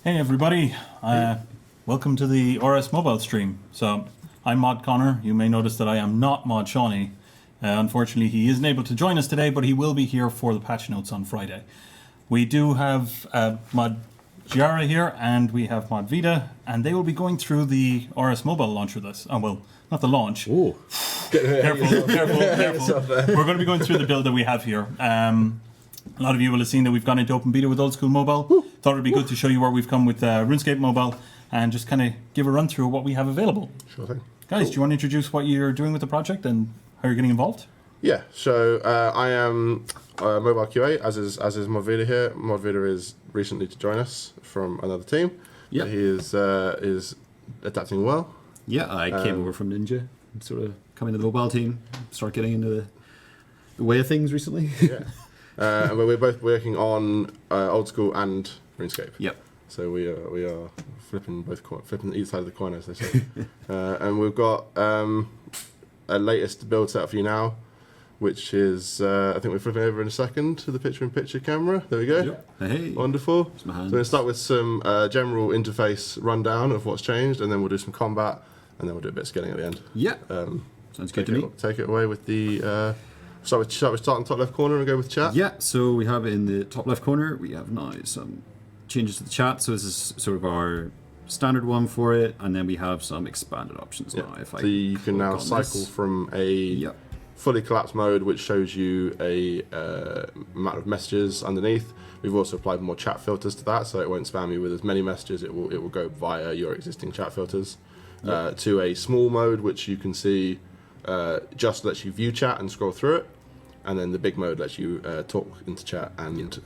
Hey everybody, welcome to the RS Mobile stream. So, I'm Mod Connor. You may notice that I am not Mod Shawnee. Unfortunately, he isn't able to join us today, but he will be here for the patch notes on Friday. We do have Mod Giara here, and we have Mod Vita, and they will be going through the RS Mobile launch with us. Oh, well, not the launch. Ooh. Careful. We're going to be going through the build that we have here. A lot of you will have seen that we've gone into open beta with Old School Mobile. Thought it would be good to show you where we've come with RuneScape Mobile and just kind of give a run through of what we have available. Sure thing. Guys, do you want to introduce what you're doing with the project and how you're getting involved? Yeah, so I am Mobile QA, as is Modvida here. Modvida is recently to join us from another team. Yeah. He is adapting well. Yeah, I came over from Ninja, and sort of come into the mobile team, start getting into the way of things recently. Yeah. And we're both working on Old School and RuneScape. Yep. So we are flipping either side of the coin, as they say. And we've got a latest build set up for you now, which is I think we're flipping over in a second to the picture-in-picture camera. There we go. Yep. Hey. Wonderful. My So hands. we're going to start with some general interface rundown of what's changed, and then we'll do some combat, and then we'll do a bit of scaling at the end. Yeah. Sounds good to me. Take it away with the. Start in the top left corner and go with chat. Yeah, so we have in the top left corner, we have now some changes to the chat. So this is sort of our standard one for it, and then we have some expanded options now. If So I you can now click on cycle this. from a Yep. fully collapsed mode, which shows you a amount of messages underneath. We've also applied more chat filters to that, so it won't spam you with as many messages. It will go via your existing chat filters. To a small mode, which you can see just lets you view chat and scroll through it. And then the big mode lets you talk into chat and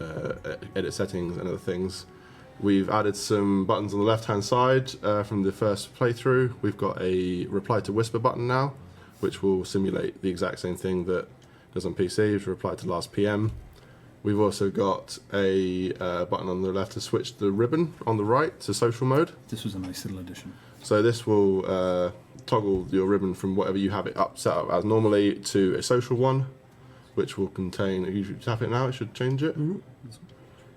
edit settings and other things. We've added some buttons on the left-hand side from the first playthrough. We've got a reply to whisper button now, which will simulate the exact same thing that does on PC, which reply to last PM. We've also got a button on the left to switch the ribbon on the right to social mode. This was a nice little addition. So this will toggle your ribbon from whatever you have it set up as normally to a social one, which will contain, if you tap it now, it should change it. Mm-hmm.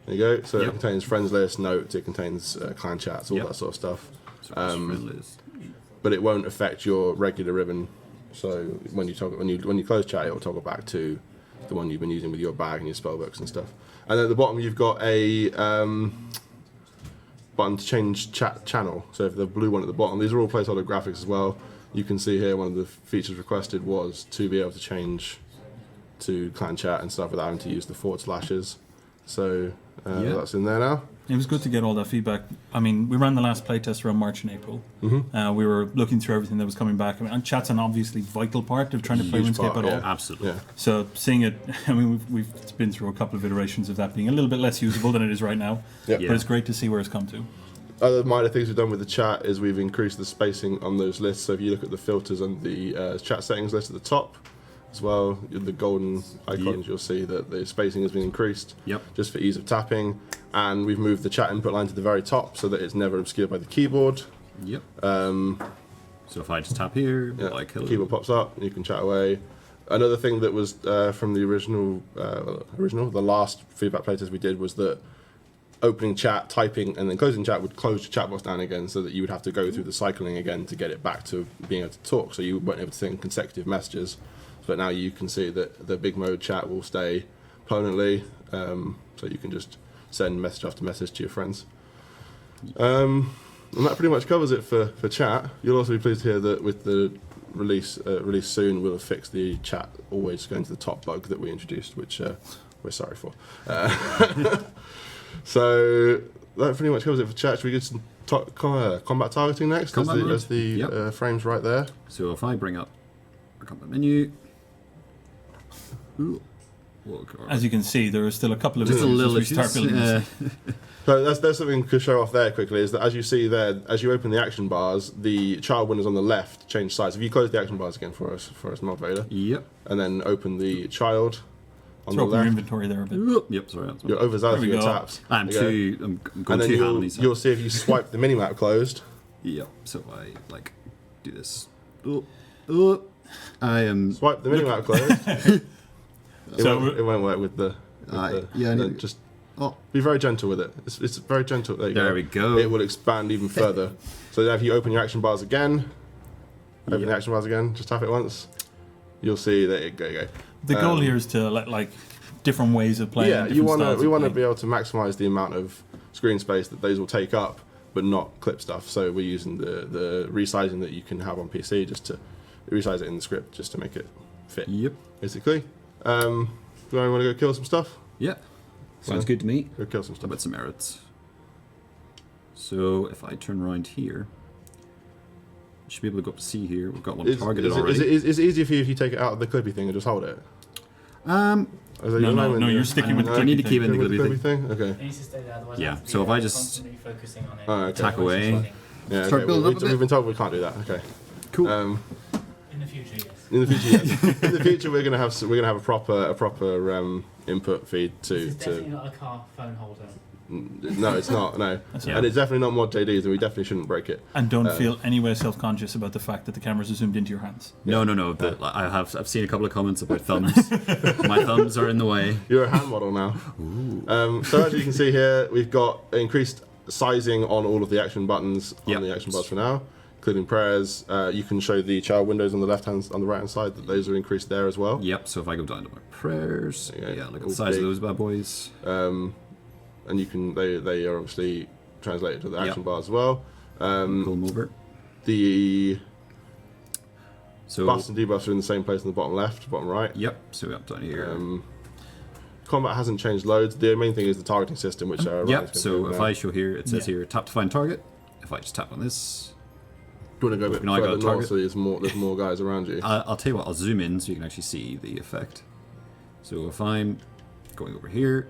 There you go. So Yep. it contains friends list, notes, it contains clan chats, all Yep. that sort of stuff. So it's friendless. But it won't affect your regular ribbon. So when you close chat, it will toggle back to the one you've been using with your bag and your spellbooks and stuff. And at the bottom, you've got a button to change chat channel. So if the blue one at the bottom, these are all placeholder graphics as well. You can see here one of the features requested was to be able to change to clan chat and stuff without having to use the /. So that's in there now. It was good to get all that feedback. I mean, we ran the last playtest around March and April. We were looking through everything that was coming back. I mean, and chat's an obviously vital part of trying to play Huge RuneScape part, at all. yeah. Absolutely. Yeah. So seeing it, I mean, we've been through a couple of iterations of that being a little bit less usable than it is right now. Yeah. But it's great to see where it's come to. Other minor things we've done with the chat is we've increased the spacing on those lists. So if you look at the filters and the chat settings list at the top, as well, the golden icons, Yep. you'll see that the spacing has been increased Yep. just for ease of tapping. And we've moved the chat input line to the very top so that it's never obscured by the keyboard. Yep. So if I just tap here, Yeah, like the hello. keyboard pops up and you can chat away. Another thing that was from the the last feedback playtest we did was that opening chat, typing, and then closing chat would close the chat box down again, so that you would have to go through the cycling again to get it back to being able to talk. So you weren't able to send consecutive messages. But now you can see that the big mode chat will stay permanently, so you can just send message after message to your friends. And that pretty much covers it for chat. You'll also be pleased to hear that with the release soon, we'll have fixed the chat always going to the top bug that we introduced, which we're sorry for. So that pretty much covers it for chat. Should we get some combat targeting next? Combat mode? As the Yep. frame's right there. So if I bring up a combat menu. Ooh. As you can see, there are still a couple of Just a issues little as we start issues, building this. So there's something to show off there quickly, is that as you see there, as you open the action bars, the child windows on the left change size. If you close the action bars again for us, Mod Vader, Yep. and then open the child on Throw the up your left, inventory there a bit. Oop. Yep. Sorry. That's you're overzealous There with we your go. taps. I'm There you too. I'm go. going And then too hard on these. you'll see if you swipe the minimap closed. Yep. So I like do this. Oop. I am. Swipe the minimap closed. So it won't work with the. Yeah, I need- just Oh, Be very gentle with it. It's very gentle. There we go. It will expand even further. So then if you open your action bars again, open the action bars again, just tap it once, you'll see that it go. The goal here is to let like different ways of playing. Yeah, different styles we of want to playing. be able to maximize the amount of screen space that those will take up, but not clip stuff. So we're using the resizing that you can have on PC just to resize it in the script just to make it fit. Yep. Basically. Do you want to go kill some stuff? Yeah. Sounds good to me. Go kill some How stuff. about some merits? So if I turn around here, I should be able to go up to C here. We've got one targeted already. Is it easier for you if you take it out of the clippy thing and just hold it? Um, No, you're sticking with the I need to clicky keep it in thing. the Clippy clippy thing. thing? Okay. It needs to stay there, otherwise Yeah, I have to so be if I just constantly focusing on it. Oh, okay. Otherwise Tack away. it's running. Yeah, Start okay. building up a bit. We've been told we can't do that. Okay. Cool. In the future, yes. In the future, yes. In the future, we're gonna have a proper input feed This to. is definitely not a car phone holder. No, it's not. No, That's and it's definitely not mod JDs, and we definitely shouldn't break it. And don't feel anywhere self-conscious about the fact that the cameras are zoomed into your hands. No. I've seen a couple of comments about thumbs. My thumbs are in the way. You're a hand model now. So as you can see here, we've got increased sizing on all of the action buttons on the action bars for now, including prayers. You can show the child windows on the right hand side that those are increased there as well. Yep. So if I go down to my prayers, There you go. look at All the size big. of those bad boys. And you can they are obviously translated to the action bars as well. Pull them over. The So buffs and debuffs are in the same place in the bottom left, bottom right. yep. So up down here. Combat hasn't changed loads. The main thing is the targeting system, which Yep. So if I show here, it says here tap to find target. If I just tap on this, do you want to go a bit Now I got further a north target. so there's more guys around you. I'll tell you what. I'll zoom in so you can actually see the effect. So if I'm going over here,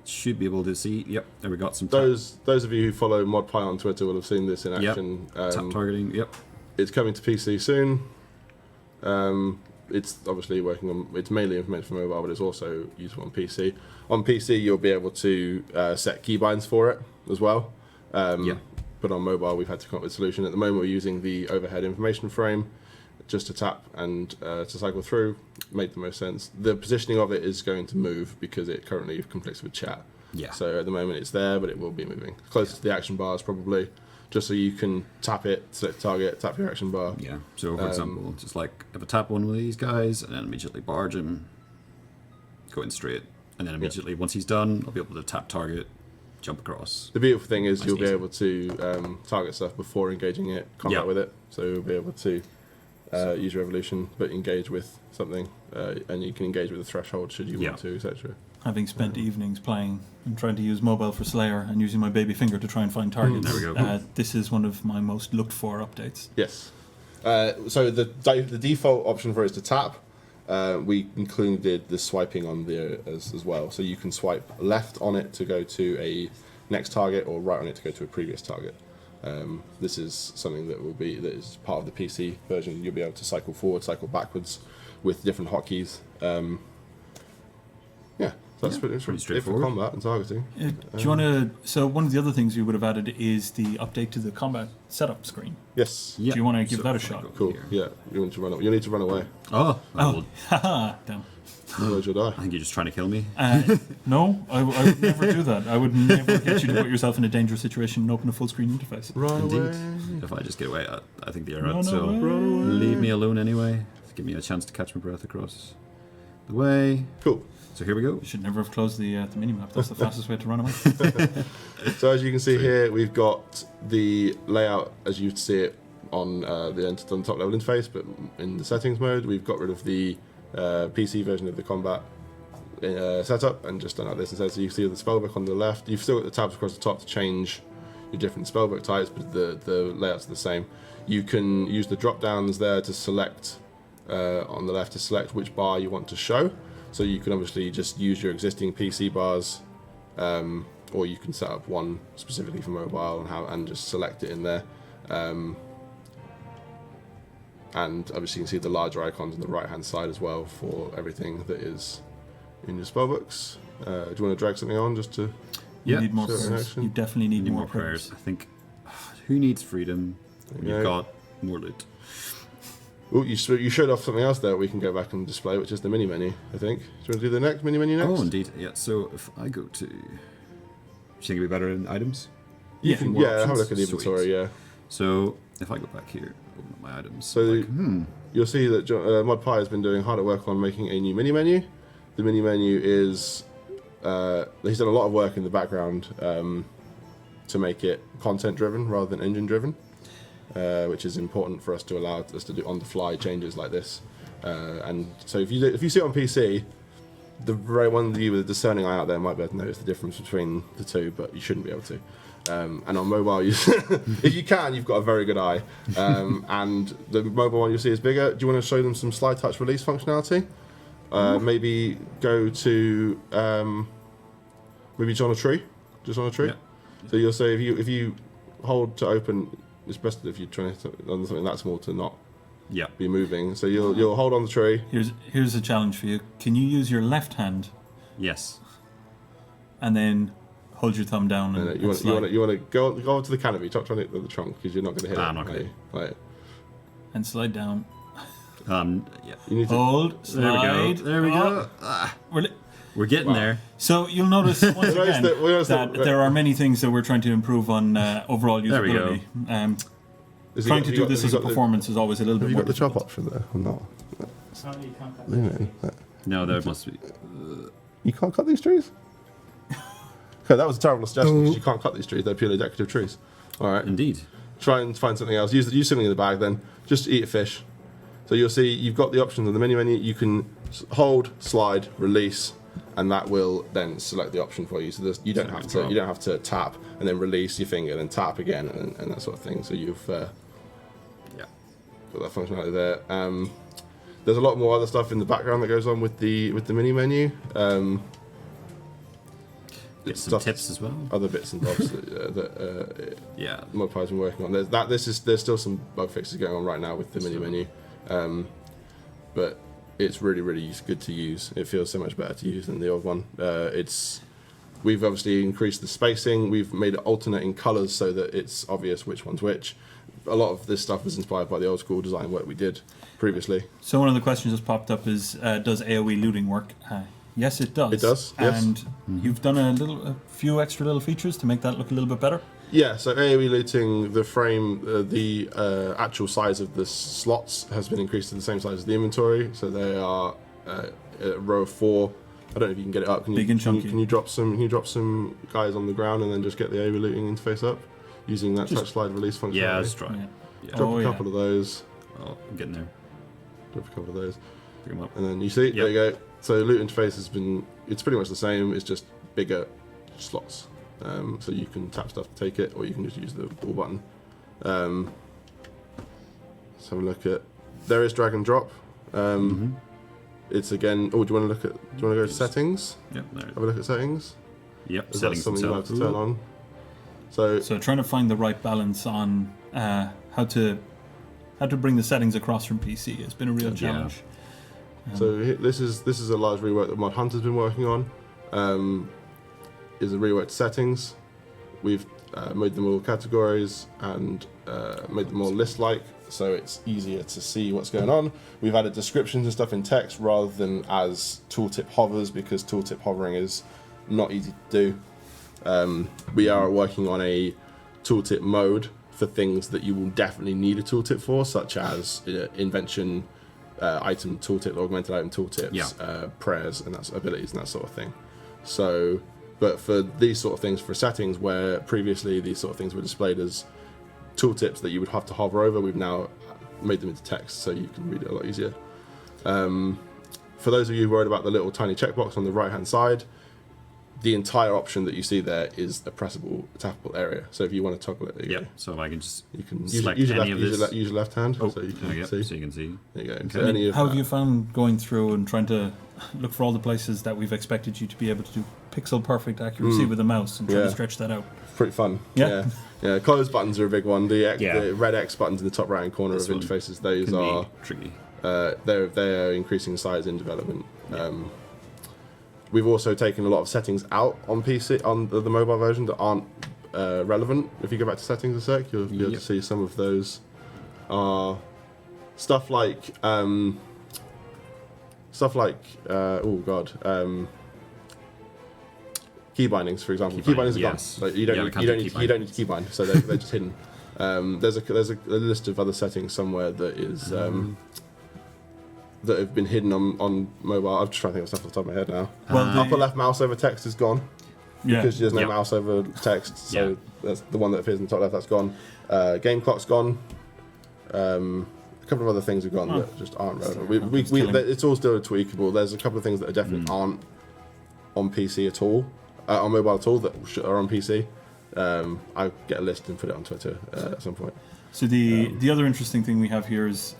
it should be able to see. Yep. There we got some. Those of you who follow ModPy on Twitter will have seen this in Yep. action. Tap targeting. Yep. It's coming to PC soon. It's obviously working on. It's mainly implemented for mobile, but it's also useful on PC. On PC, you'll be able to set keybinds for it as well. But on mobile, we've had to come up with a solution. At the moment, we're using the overhead information frame just to tap and to cycle through. Made the most sense. The positioning of it is going to move because it currently conflicts with chat. Yeah. So at the moment, it's there, but it will be moving closer to the action bars probably. Just so you can tap it, select target, tap your action bar. Yeah. So for example, just like if I tap one of these guys and then immediately barge him, go in straight, and then immediately once he's done, I'll be able to tap target, jump across. The beautiful thing is Nice you'll and be easy. able to target stuff before engaging it, combat Yeah. with it. So you'll be able to use Revolution, but engage with something, and you can engage with the threshold should you want to, etc. Having spent evenings playing and trying to use mobile for Slayer and using my baby finger to try and find targets, There we go. this is one of my most looked for updates. Yes. So the default option for it is to tap. We included the swiping on there as well, so you can swipe left on it to go to a next target, or right on it to go to a previous target. This is something that is part of the PC version. You'll be able to cycle forward, cycle backwards with different hotkeys. So that's pretty pretty straightforward. straightforward. For combat and targeting. Do you want to? So one of the other things you would have added is the update to the combat setup screen. Yes. Yeah. Do you want to give that a if I shot? go Cool. here- Yeah. You need to run. You need to run away. Oh. Oh, haha, damn. Otherwise you'll die. I think you're just trying to kill me. No, I would never do that. I would never get you to put yourself in a dangerous situation and open a full screen interface. Run Indeed. away. If I just get away, I think they're Run out. So away. leave me alone anyway. Give me a chance to catch my breath across the way. Cool. So here we go. You should never have closed the minimap. That's the fastest way to run away. So as you can see here, we've got the layout as you'd see it on the top level interface, but in the settings mode, we've got rid of the PC version of the combat setup and just done like this instead. So you see the spellbook on the left. You've still got the tabs across the top to change your different spellbook types, but the layouts are the same. You can use the drop downs there to select on the left to select which bar you want to show. So you can obviously just use your existing PC bars, or you can set up one specifically for mobile and just select it in there. And obviously you can see the larger icons on the right hand side as well for everything that is in your spellbooks. Do you want to drag something on just to... You Yeah, need more sure, prayers. action. You definitely need Need more more prayers. prayers. I think. Who needs freedom when Yeah. you've got more loot? Oh, you showed off something else there we can go back and display, which is the mini menu, I think. Do you want to do the next mini menu next? Oh, indeed. Yeah. So if I go to, do you think it'd be better in items? You can, More have a options? look at the inventory, Sweet. yeah. So if I go back here, open up my items. So you'll see that Mod Pie has been doing hard at work on making a new mini menu. The mini menu is he's done a lot of work in the background to make it content driven rather than engine driven, which is important for us to allow us to do on the fly changes like this. And so if you see it on PC, the very one of you with a discerning eye out there might be able to notice the difference between the two, but you shouldn't be able to. And on mobile, if you can, you've got a very good eye. And the mobile one you'll see is bigger. Do you want to show them some slide touch release functionality? Maybe go to maybe just on a tree. Yeah. So you'll say if you hold to open, it's best if you're trying to on something that small to not be moving. So you'll hold on the tree. Here's a challenge for you. Can you use your left hand Yes. and then hold your thumb down and You slide? want to go onto the canopy. Stop trying to hit the trunk because you're not going to hit it. I'm not gonna. Right. And slide down. Yeah. You need to. Hold, slide. There we go. We're getting there. So you'll notice once again that there are many things that we're trying to improve on overall There we go. usability. Trying to do this as a performance is always a little bit Have you more got the chop difficult. option there or not? Apparently you can't cut the trees. No, there must be. You can't cut these trees? Okay, that was a terrible suggestion because you can't cut these trees. They're purely decorative trees. All right. Indeed. Try and find something else. Use something in the bag then. Just eat a fish. So you'll see you've got the options on the menu. You can hold, slide, release, and that will then select the option for you. So you don't have to tap and then release your finger, then tap again, and that sort of thing. So you've got that functionality there. There's a lot more other stuff in the background that goes on with the mini menu. Get some tips as well. Other bits and bobs that Mod Pie's been working on. There's still some bug fixes going on right now with the mini menu, but it's really good to use. It feels so much better to use than the old one. We've obviously increased the spacing. We've made it alternate in colours so that it's obvious which one's which. A lot of this stuff was inspired by the old school design work we did previously. So one of the questions that's popped up is, does AoE looting work? Yes, it does. It does, yes. And you've done a few extra little features to make that look a little bit better? Yeah, so AoE looting, the frame, the actual size of the slots has been increased to the same size as the inventory. So they are a row of 4. I don't know if you can get it up. Big and chunky. Can you drop some guys on the ground and then just get the AoE looting interface up using that touch slide release functionality? Yeah, let's try. Yeah. Drop a couple of those. Oh, I'm getting there. Drop a couple of those. Pick 'em up. And then you see, there you go. So loot interface it's pretty much the same, it's just bigger slots. So you can tap stuff to take it, or you can just use the ball button. Let's have a look at, there is drag and drop. It's again, do you want to go to settings? Yep, there. Have a look at settings. Yep, Is that settings something you have themselves. to turn on? So trying to find the right balance on how to bring the settings across from PC has been a real challenge. this is a large rework that Mod Hunter's been working on. Is a rework to settings. We've made them all categories and made them all list-like, so it's easier to see what's going on. We've added descriptions and stuff in text rather than as tooltip hovers, because tooltip hovering is not easy to do. We are working on a tooltip mode for things that you will definitely need a tooltip for, such as invention, item tooltip, augmented item tooltips, prayers, and that's abilities and that sort of thing. So, but for these sort of things, for settings where previously these sort of things were displayed as tooltips that you would have to hover over, we've now made them into text so you can read it a lot easier. For those of you worried about the little tiny checkbox on the right hand side, the entire option that you see there is a pressable, tappable area. So if you want to toggle it, there you go. So I can just select use any of this. Use your left hand, Oh, so you there we can go. see. So you can see. There you go. Okay. So any of How that. have you found going through and trying to look for all the places that we've expected you to be able to do pixel perfect accuracy with the mouse and try to stretch that out? Pretty fun. Yeah. Yeah. Close buttons are a big one. The Yeah. red X buttons in the top right hand corner This of one interfaces, those Can are be tricky. they're increasing size in development. We've also taken a lot of settings out on PC on the mobile version that aren't relevant. If you go back to settings a sec, you'll be able to see some of those are stuff like key bindings, for example. Key bindings are gone. yes. Like, you don't need to key bind, so they're just hidden. There's a list of other settings somewhere that is that have been hidden on mobile. I'm just trying to think of stuff off the top of my head now. Well, Upper left mouse over text is gone because there's no mouse over text. So that's the one that appears in the top left. That's gone. Game clock's gone. A couple of other things have gone that just aren't relevant. It's all still tweakable. There's a couple of things that are definitely aren't on PC at all, on mobile at all, that are on PC. I'll get a list and put it on Twitter at some point. So the other interesting thing we have here is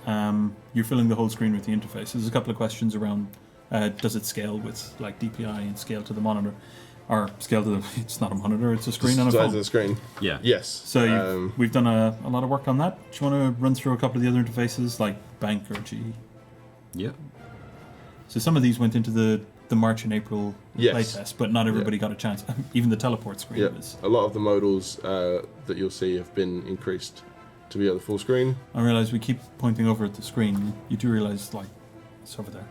you're filling the whole screen with the interface. There's a couple of questions around does it scale with like DPI and scale to the monitor, or scale to the, it's not a monitor, it's a screen on a phone. Size of the screen. Yeah. Yes. So we've done a lot of work on that. Do you want to run through a couple of the other interfaces like Bank or GE? Yeah. So some of these went into the March and April Yes. playtest, but not everybody got a chance. Even the teleport screen Yeah. was. A lot of the modals that you'll see have been increased to be at the full screen. I realise we keep pointing over at the screen. You do realise, like, it's over there.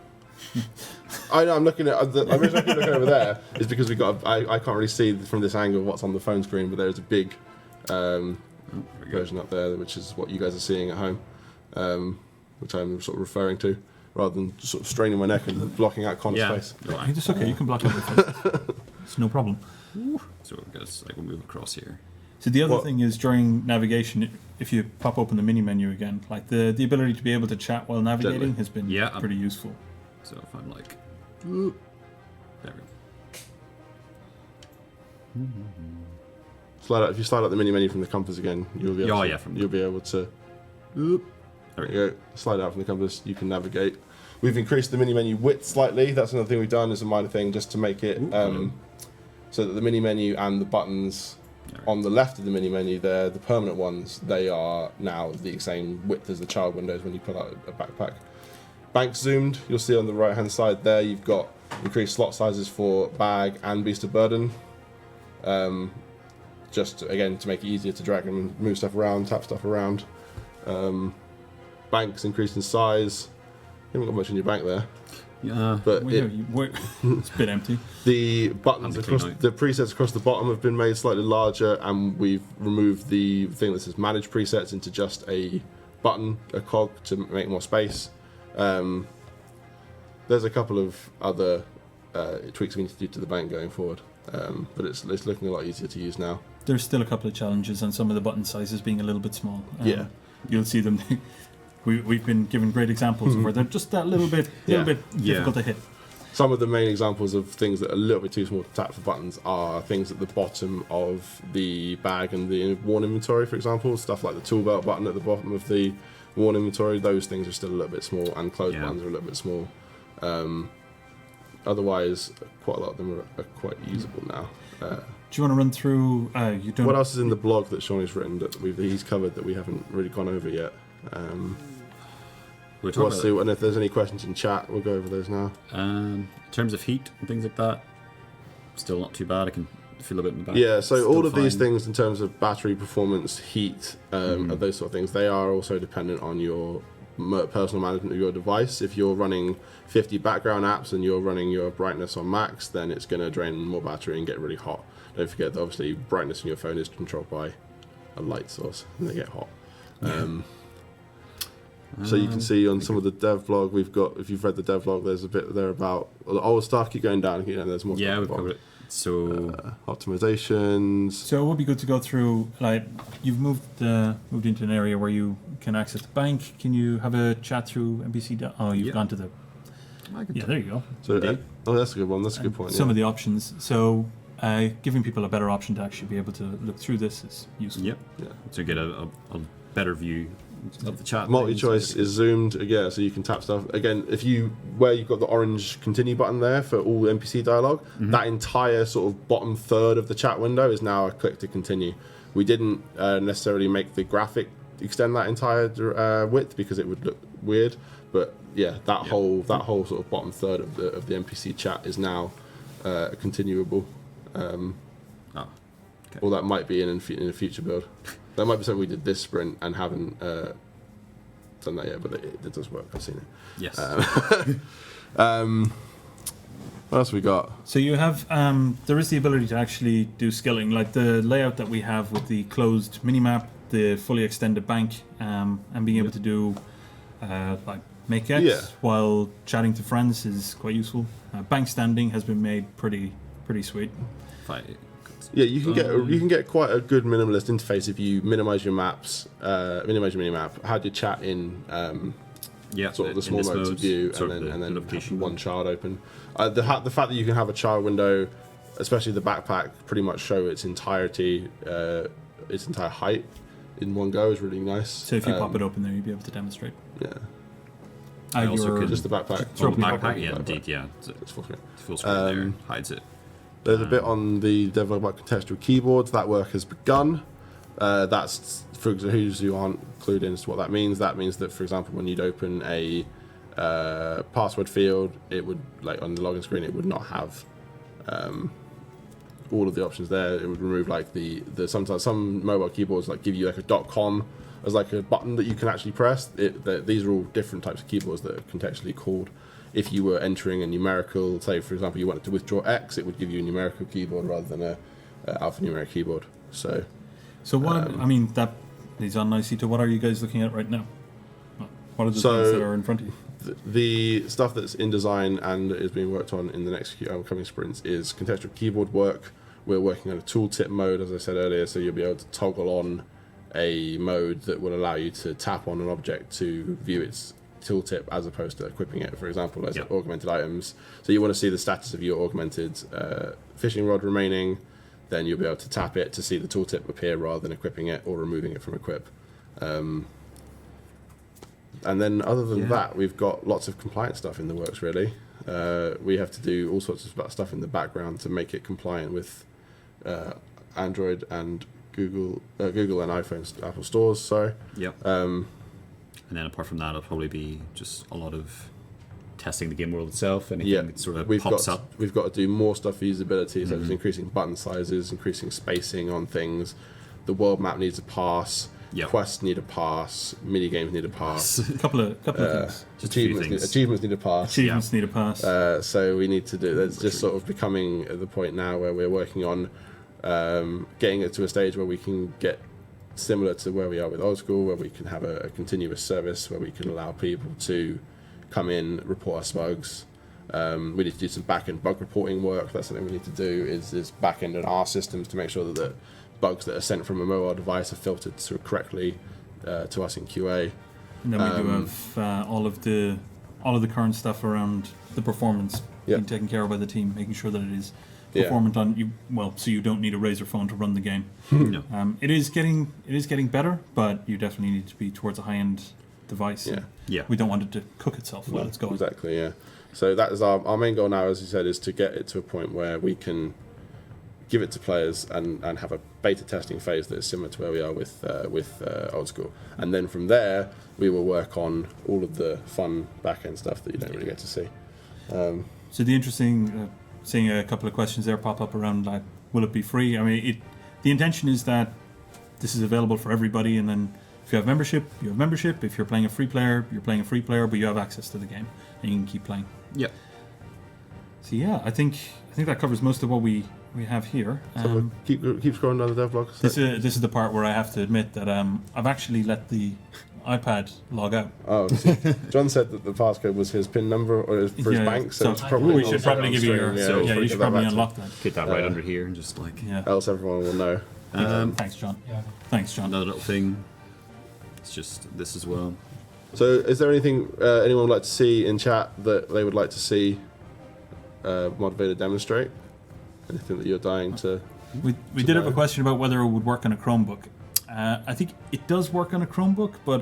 I know. I'm looking at the reason I keep looking over there is because we got. I can't really see from this angle what's on the phone screen, but there's a big version up there, which is what you guys are seeing at home, which I'm sort of referring to, rather than just sort of straining my neck and blocking out Connor's face. Right. It's okay. You can block out your face. It's no problem. So I guess we'll move across here. So the other thing is during navigation, if you pop open the mini menu again, like the ability to be able to chat while navigating has been pretty useful. So if I'm like, there we go. Slide out. If you slide out the mini menu from the compass again, you'll be able you'll be able to. There we go. Slide out from the compass. You can navigate. We've increased the mini menu width slightly. That's another thing we've done. Is a minor thing just to make it so that the mini menu and the buttons on the left of the mini menu, they're the permanent ones. They are now the same width as the child windows when you pull out a backpack. Bank zoomed, you'll see on the right hand side there you've got increased slot sizes for bag and beast of burden. Just again to make it easier to drag and move stuff around, tap stuff around. Bank's increased in size. You haven't got much in your bank there. Yeah, but it's a bit empty. The buttons across the presets across the bottom have been made slightly larger, and we've removed the thing that says manage presets into just a button, a cog, to make more space. There's a couple of other tweaks we need to do to the bank going forward, but it's looking a lot easier to use now. There's still a couple of challenges on some of the button sizes being a little bit small. You'll see them. We've been given great examples of where they're just that little bit difficult to hit. Some of the main examples of things that are a little bit too small to tap for buttons are things at the bottom of the bag and the worn inventory, for example. Stuff like the tool belt button at the bottom of the worn inventory. Those things are still a little bit small, and closed buttons are a little bit small. Otherwise, quite a lot of them are quite usable now. Do you want to run through? What else is in the blog that Sean has written that he's covered that we haven't really gone over yet? We'll see, and if there's any questions in chat, we'll go over those now. In terms of heat and things like that, still not too bad. I can feel a bit in the back. Yeah, so all of these things in terms of battery performance, heat, those sort of things, they are also dependent on your personal management of your device. If you're running 50 background apps and you're running your brightness on max, then it's going to drain more battery and get really hot. Don't forget that obviously brightness in your phone is controlled by a light source and they get hot. So you can see on some of the dev blog we've got, if you've read the dev blog, there's a bit there about the old stuff. Keep going down, there's more. Yeah, we've covered it. So optimizations. So it would be good to go through. Like you've moved into an area where you can access the bank. Can you have a chat through NPC? Oh, you've gone to the. Yeah, there you go. So that's a good one. That's a good point. Some of the options. So giving people a better option to actually be able to look through this is useful. Yep. Yeah. To get a better view of the chat. Multi-choice is zoomed, so you can tap stuff. Again, where you've got the orange continue button there for all NPC dialogue, that entire sort of bottom third of the chat window is now a click to continue. We didn't necessarily make the graphic extend that entire width because it would look weird, but that whole sort of bottom third of the NPC chat is now continuable. Or that might be in a future build. That might be something we did this sprint and haven't done that yet, but it does work. I've seen it. Yes. What else we got? So you have, there is the ability to actually do skilling, like the layout that we have with the closed minimap, the fully extended bank, and being able to do like make X while chatting to friends is quite useful. Bank standing has been made pretty sweet. Yeah, you can get quite a good minimalist interface if you minimize your maps, minimize your minimap, had your chat in sort of the small modes of view, and then have one child open. The fact that you can have a child window, especially the backpack, pretty much show its entirety, its entire height in one go is really nice. So if you pop it open there, you'll be able to demonstrate. Yeah. I also could just the backpack. Backpack, indeed, yeah. It's full screen. It's full screen there, hides it. There's a bit on the dev about contextual keyboards. That work has begun. That's, for who's who aren't clued in as to what that means. That means that, for example, when you'd open a password field, it would, like on the login screen, it would not have all of the options there. It would remove like the sometimes some mobile keyboards like give you like a .com as like a button that you can actually press. These are all different types of keyboards that are contextually called. If you were entering a numerical, say for example you wanted to withdraw X, it would give you a numerical keyboard rather than a alphanumeric keyboard. So what I mean, that leads on nicely to what are you guys looking at right now? What are the things that are in front of you? The stuff that's in design and is being worked on in the next coming sprints is contextual keyboard work. We're working on a tooltip mode, as I said earlier, so you'll be able to toggle on a mode that will allow you to tap on an object to view its tooltip as opposed to equipping it. For example, as augmented items. So you want to see the status of your augmented fishing rod remaining, then you'll be able to tap it to see the tooltip appear rather than equipping it or removing it from equip. And then other than that, we've got lots of compliance stuff in the works, really. We have to do all sorts of stuff in the background to make it compliant with Android and Google and iPhone, Apple stores. Sorry. Yep. And then apart from that, it'll probably be just a lot of testing the game world itself, and it sort of pops up. We've got to do more stuff for usability, such as increasing button sizes, increasing spacing on things. The world map needs a pass. Yep. Quests need a pass. Mini games need a pass. A couple of things. Achievements need a pass. Achievements need a pass. So we need to do. That's just sort of becoming at the point now where we're working on getting it to a stage where we can get similar to where we are with Old School, where we can have a continuous service where we can allow people to come in, report us bugs. We need to do some back-end bug reporting work. That's something we need to do. Is back-end in our systems to make sure that the bugs that are sent from a mobile device are filtered sort of correctly to us in QA. And then we do have all of the current stuff around the performance being taken care of by the team, making sure that it is performant on you. Well, so you don't need a Razer phone to run the game. No. It is getting better, but you definitely need to be towards a high-end device. Yeah. We don't want it to cook itself while it's going. Exactly. Yeah. So that is our main goal now, as you said, is to get it to a point where we can give it to players and have a beta testing phase that is similar to where we are with Old School, and then from there we will work on all of the fun back-end stuff that you don't really get to see. So the interesting, seeing a couple of questions there pop up around like, will it be free? I mean, the intention is that this is available for everybody, and then if you have membership, you have membership. If you're playing a free player, you're playing a free player, but you have access to the game and you can keep playing. Yep. So yeah, I think that covers most of what we have here. So keep scrolling down the dev blog. This is the part where I have to admit that I've actually let the iPad log out. Oh, see, John said that the passcode was his PIN number or for his bank, so it's probably we should probably give you your. You should probably unlock that. Get that right under here and just like. Yeah. Else everyone will know. Thanks, John. Yeah. Thanks, John. Another little thing. It's just this as well. So, is there anything anyone would like to see in chat that they would like to see Motivator demonstrate? Anything that you're dying to? We did have a question about whether it would work on a Chromebook. I think it does work on a Chromebook, but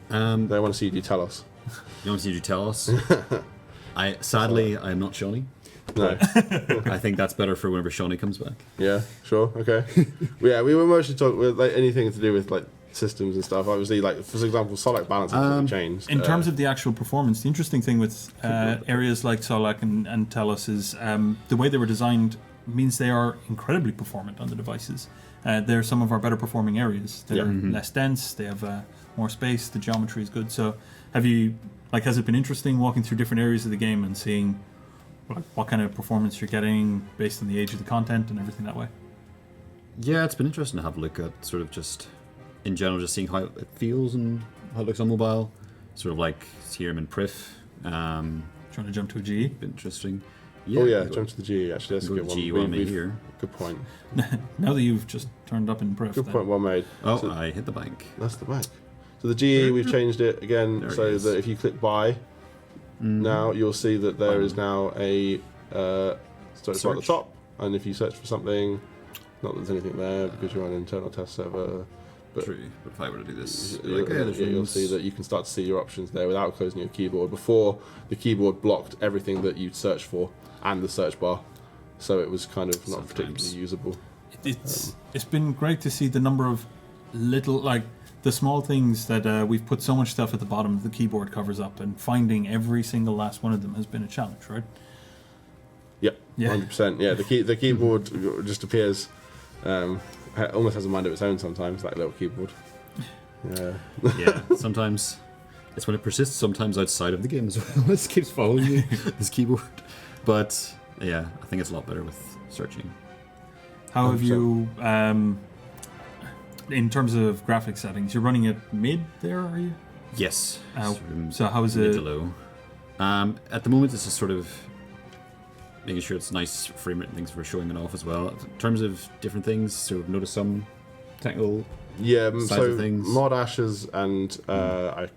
they want to see you tell us. You want to see you tell us? Sadly, I'm not Shawnee. No. I think that's better for whenever Shawnee comes back. Yeah, sure, okay. Yeah, we were mostly talking with like anything to do with like systems and stuff. Obviously, like for example, Solak balances have changed. In terms of the actual performance, the interesting thing with areas like Solak and Telos is the way they were designed means they are incredibly performant on the devices. They're some of our better performing areas. They're less dense. They have more space. The geometry is good. So, have you has it been interesting walking through different areas of the game and seeing what kind of performance you're getting based on the age of the content and everything that way? Yeah, it's been interesting to have a look at sort of just in general, just seeing how it feels and how it looks on mobile. Sort of like here I'm in Priv. Trying to jump to a GE. Been interesting. Jump to the GE. Actually, that's a good one. GE one made here. Good point. Now that you've just turned up in Priv. Good point. Well made. Oh, So I hit the bank. that's the bank. So the GE, we've changed it again There it so is. that if you click buy, now you'll see that there is now a so it's right at the Search. top, and if you search for something, not that there's anything there because you're on an internal test server, but True. But if I were to do this, you'll see that you can start to see your options there without closing your keyboard. Before, the keyboard blocked everything that you'd search for and the search bar, so it was kind of not Sometimes. particularly usable. It's been great to see the number of little the small things that we've put so much stuff at the bottom of the keyboard covers up, and finding every single last one of them has been a challenge, right? Yep, Yeah. 100%. Yeah, the keyboard just appears, almost has a mind of its own sometimes, that little keyboard. Yeah. Yeah, sometimes it's when it persists, sometimes outside of the game as well. It keeps following you, this keyboard. But yeah, I think it's a lot better with searching. How have you, in terms of graphic settings, you're running it mid there, are you? Yes. So how is mid to it? low. At the moment, it's just sort of making sure it's nice frame rate and things for showing it off as well. In terms of different things, so I've noticed some technical. Yeah, Sides so of things. mod ashes and I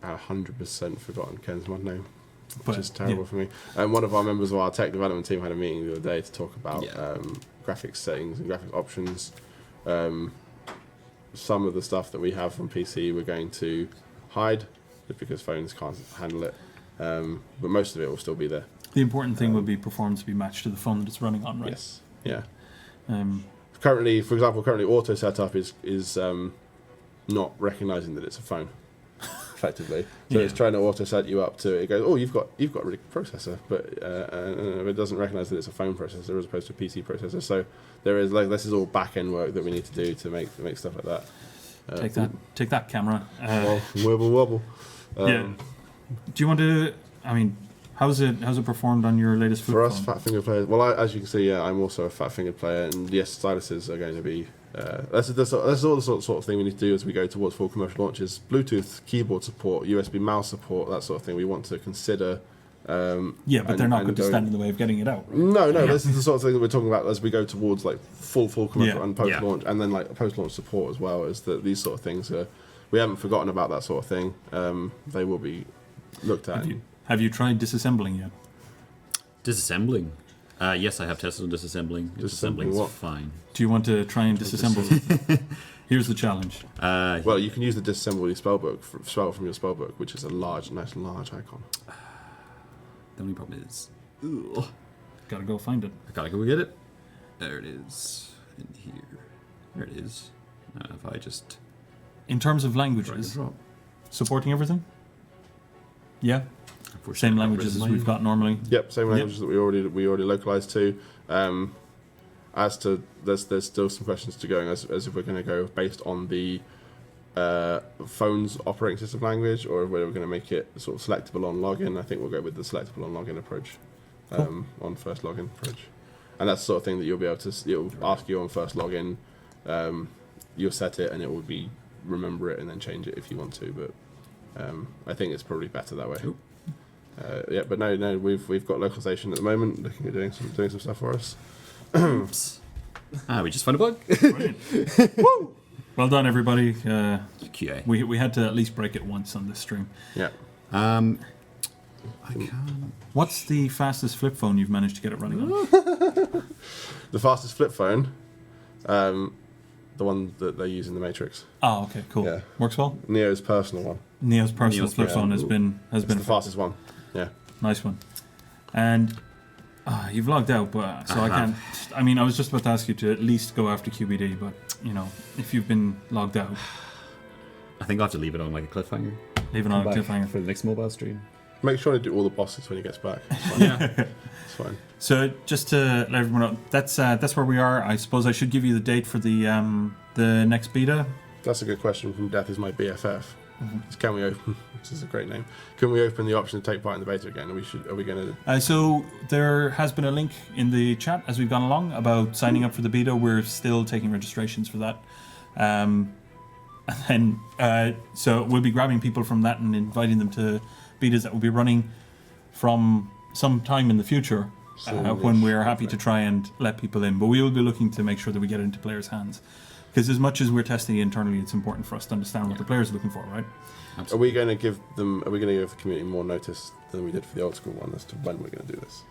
100% forgotten Ken's mod name, which But, is terrible yeah. for me. And one of our members of our tech development team had a meeting the other day to talk about Yeah. graphics settings and graphics options. Some of the stuff that we have from PC we're going to hide just because phones can't handle it, but most of it will still be there. The important thing would be performance to be matched to the phone that it's running on, right? Yes. Yeah. Um, Currently, for example, auto setup is not recognizing that it's a phone, effectively. So Yeah. it's trying to auto set you up to. It goes, oh, you've got a really good processor, but it doesn't recognize that it's a phone processor as opposed to a PC processor. So there is this is all back end work that we need to do to make stuff like that. take that camera. Wobble wobble. Yeah. Do you want to? I mean, how's it performed on your latest flip For us, phone? fat fingered players. Well, as you can see, I'm also a fat fingered player, and yes, styluses are going to be. That's all the sort of thing we need to do as we go towards full commercial launches. Bluetooth keyboard support, USB mouse support, that sort of thing. We want to consider. Yeah, but they're not going to stand in the way of getting it out. Right? No, this is the sort of thing that we're talking about as we go towards full commercial Yeah. and post launch, and then post launch support as well. Is that these sort of things are. We haven't forgotten about that sort of thing. They will be looked at. Have you tried disassembling yet? Disassembling. Yes, I have tested on disassembling. Disassembling Disassembling's what? fine. Do you want to try and disassemble it? Here's the challenge. Well, you can use the disassemble your spellbook spell from your spellbook, which is a nice and large icon. The only problem is, ugh, Gotta go find it. I gotta go get it. There it is. In here. There it is. If I just In terms of drag and languages, drop. supporting everything? Yeah, Unfortunately, same I got languages rid as of we've got normally. Yep, same languages that we already localized to. As to there's still some questions to going as if we're going to go based on the phone's operating system language, or whether we're going to make it sort of selectable on login. I think we'll go with the selectable on login approach, on first login approach, and that's the sort of thing that you'll be able to. It'll ask you on first login. You'll set it, and it will be remember it and then change it if you want to. But I think it's probably better that way. Cool. Yeah, but no, we've got localization at the moment, looking at doing some stuff for us. Oops. We just found a bug. Woo! Well done, everybody. QA. We had to at least break it once on this stream. Yeah. I can. What's the fastest flip phone you've managed to get it running on? The fastest flip phone, the one that they use in the Matrix. Oh, okay, cool. Yeah. Works well. Neo's personal one. Neo's personal Neo's flip phone has been It's the effective. fastest one. Yeah. Nice one. And you've logged out, but so I can't. I mean, I was just about to ask you to at least go after QBD, but if you've been logged out, I think I'll have to leave it on like a cliffhanger. leave it on a Come back cliffhanger. for the next mobile stream. Make sure to do all the bosses when he gets back. It's fine. Yeah. It's fine. So just to let everyone know, that's where we are. I suppose I should give you the date for the next beta. That's a good question from Death is my BFF. is can we open? Which is a great name. Can we open the option to take part in the beta again? Are we going to? So there has been a link in the chat as we've gone along about signing up for the beta. We're still taking registrations for that. And so we'll be grabbing people from that and inviting them to betas that will be running from some time in the future when we're happy to try and let people in. But we will be looking to make sure that we get it into players' hands. Because as much as we're testing internally, it's important for us to understand what the players are looking for, right? Absolutely. Are we going to give the community more notice than we did for the old school one as to when we're going to do this?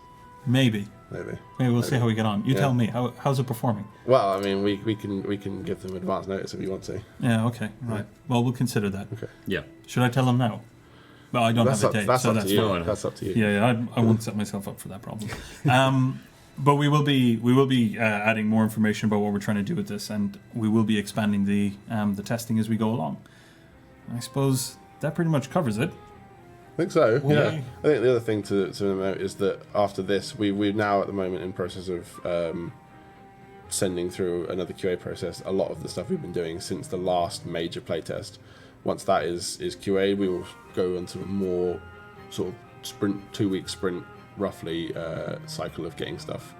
Maybe we'll see how we get on. You tell me, how's it performing? Well, I mean, we can give them advance notice if we want to. Yeah, okay, right. Well, we'll consider that. Okay. Yeah. Should I tell them now? Well, I don't have a date, so that's fine. That's up to you. Yeah, I won't set myself up for that problem. But we will be adding more information about what we're trying to do with this, and we will be expanding the testing as we go along. I suppose that pretty much covers it. I think so. Well, yeah. I think the other thing to note is that after this, we're now at the moment in process of sending through another QA process. A lot of the stuff we've been doing since the last major playtest. Once that is QA, we will go into a more sort of 2-week sprint, roughly, cycle of getting stuff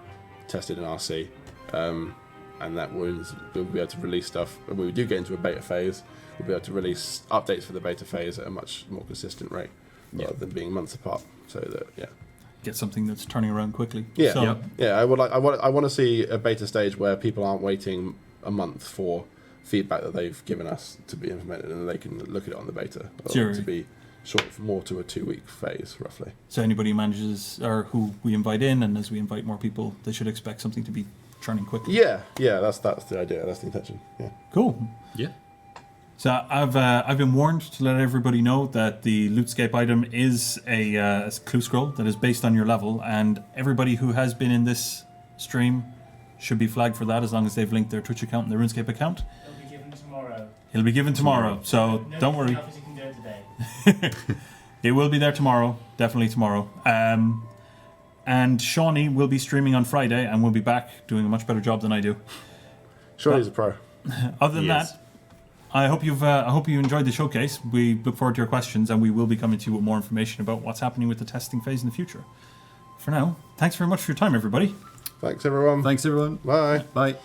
tested in RC, and that we'll be able to release stuff. When we do get into a beta phase, we'll be able to release updates for the beta phase at a much more consistent rate, rather than being months apart. So that get something that's turning around quickly. Yeah, so, I want to see a beta stage where people aren't waiting a month for feedback that they've given us to be implemented, and they can look at it on the beta. Sure. To be sort of more to a 2-week phase, roughly. So anybody who manages or who we invite in, and as we invite more people, they should expect something to be churning quickly. Yeah, that's the idea. That's the intention. Yeah. Cool. Yeah. So I've been warned to let everybody know that the LootScape item is a clue scroll that is based on your level, and everybody who has been in this stream should be flagged for that as long as they've linked their Twitch account and their RuneScape account. It'll be given tomorrow. It'll be given tomorrow, so No, don't worry. You can do it today. It will be there tomorrow, definitely tomorrow. And Shawnee will be streaming on Friday, and we'll be back doing a much better job than I do. Shawnee's a pro. Other than that, I hope you enjoyed the showcase. We look forward to your questions, and we will be coming to you with more information about what's happening with the testing phase in the future. For now, thanks very much for your time, everybody. Thanks, everyone. Thanks, everyone. Bye. Bye.